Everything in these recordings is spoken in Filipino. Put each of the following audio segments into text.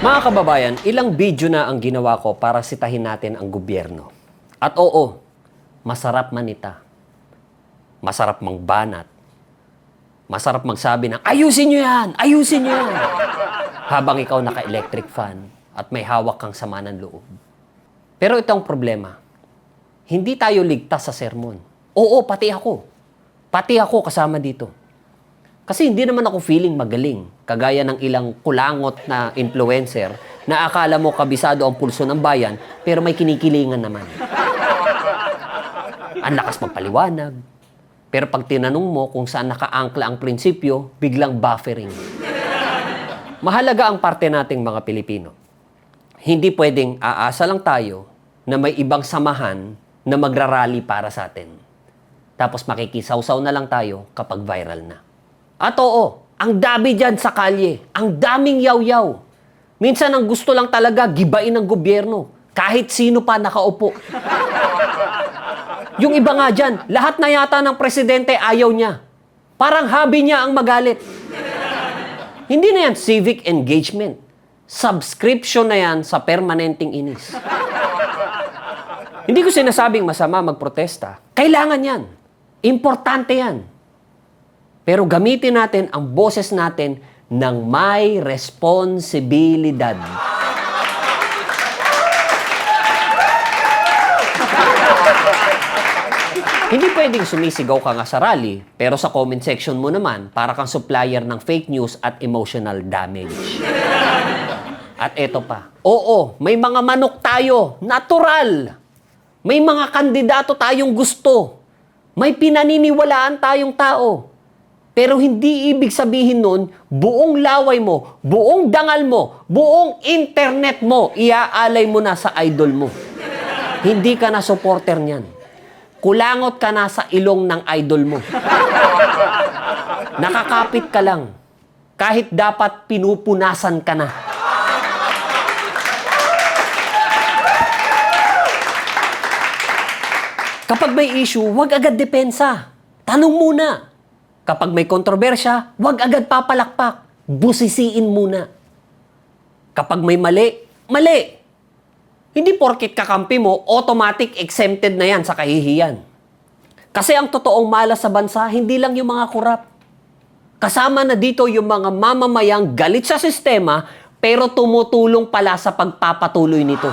Mga kababayan, ilang video na ang ginawa ko para sitahin natin ang gobyerno. At oo, masarap manita. Masarap mangbanat. Masarap magsabi ng, ayusin nyo yan! Ayusin nyo yan! Habang ikaw naka-electric fan at may hawak kang sama ng loob. Pero ito ang problema. Hindi tayo ligtas sa sermon. Oo, pati ako. Pati ako kasama dito. Kasi hindi naman ako feeling magaling, kagaya ng ilang kulangot na influencer na akala mo kabisado ang pulso ng bayan, pero may kinikilingan naman. Ang lakas magpaliwanag. Pero pag tinanong mo kung saan nakaangkla ang prinsipyo, biglang buffering. Mahalaga ang parte nating mga Pilipino. Hindi pwedeng aasa lang tayo na may ibang samahan na magrarally para sa atin. Tapos makikisawsaw na lang tayo kapag viral na. At oo, ang dami dyan sa kalye. Ang daming yaw-yaw. Minsan ang gusto lang talaga gibain ng gobyerno. Kahit sino pa nakaupo. Yung iba nga dyan, lahat na yata ng presidente ayaw niya. Parang hobby niya ang magalit. Hindi na yan civic engagement. Subscription na yan sa permanenteng inis. Hindi ko sinasabing masama magprotesta. Kailangan yan. Importante yan. Pero gamitin natin ang boses natin ng may responsibilidad. Hindi pwedeng sumisigaw ka nga sa rally, pero sa comment section mo naman, para kang supplier ng fake news at emotional damage. At eto pa, oo, may mga manok tayo, natural. May mga kandidato tayong gusto. May pinaniniwalaan tayong tao. Pero hindi ibig sabihin nun, buong laway mo, buong dangal mo, buong internet mo, iaalay mo na sa idol mo. Hindi ka na supporter niyan. Kulangot ka na sa ilong ng idol mo. Nakakapit ka lang. Kahit dapat pinupunasan ka na. Kapag may issue, huwag agad depensa. Tanong muna. Kapag may kontrobersya, huwag agad papalakpak. Busisiin muna. Kapag may mali, mali. Hindi porket kakampi mo, automatic exempted na yan sa kahihiyan. Kasi ang totoong malas sa bansa, hindi lang yung mga kurap. Kasama na dito yung mga mamamayang galit sa sistema, pero tumutulong pala sa pagpapatuloy nito.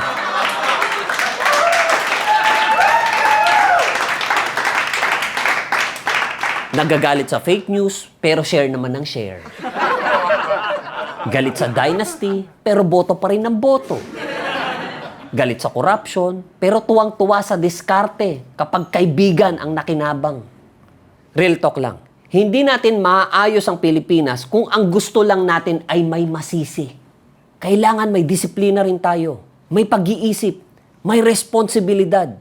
Nagagalit sa fake news, pero share naman ng share. Galit sa dynasty, pero boto pa rin ng boto. Galit sa corruption, pero tuwang-tuwa sa diskarte kapag kaibigan ang nakinabang. Real talk lang. Hindi natin maayos ang Pilipinas kung ang gusto lang natin ay may masisi. Kailangan may disiplina rin tayo. May pag-iisip. May responsibilidad.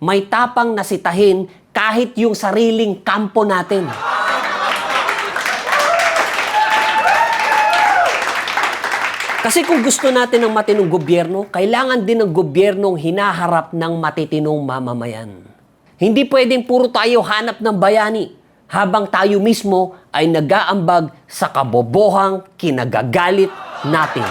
May tapang nasitahin kahit yung sariling kampo natin. Kasi kung gusto natin ng matinong gobyerno, kailangan din ng gobyernong hinaharap ng matitinong mamamayan. Hindi pwedeng puro tayo hanap ng bayani, habang tayo mismo ay nag-aambag sa kabobohang kinagagalit natin.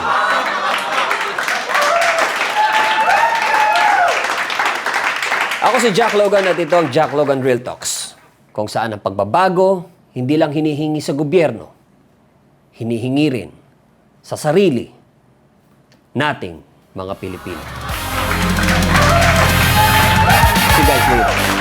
Ako si Jack Logan at ito ang Jack Logan Real Talks. Kung saan ang pagbabago, hindi lang hinihingi sa gobyerno, hinihingi rin sa sarili nating mga Pilipino. See you guys later.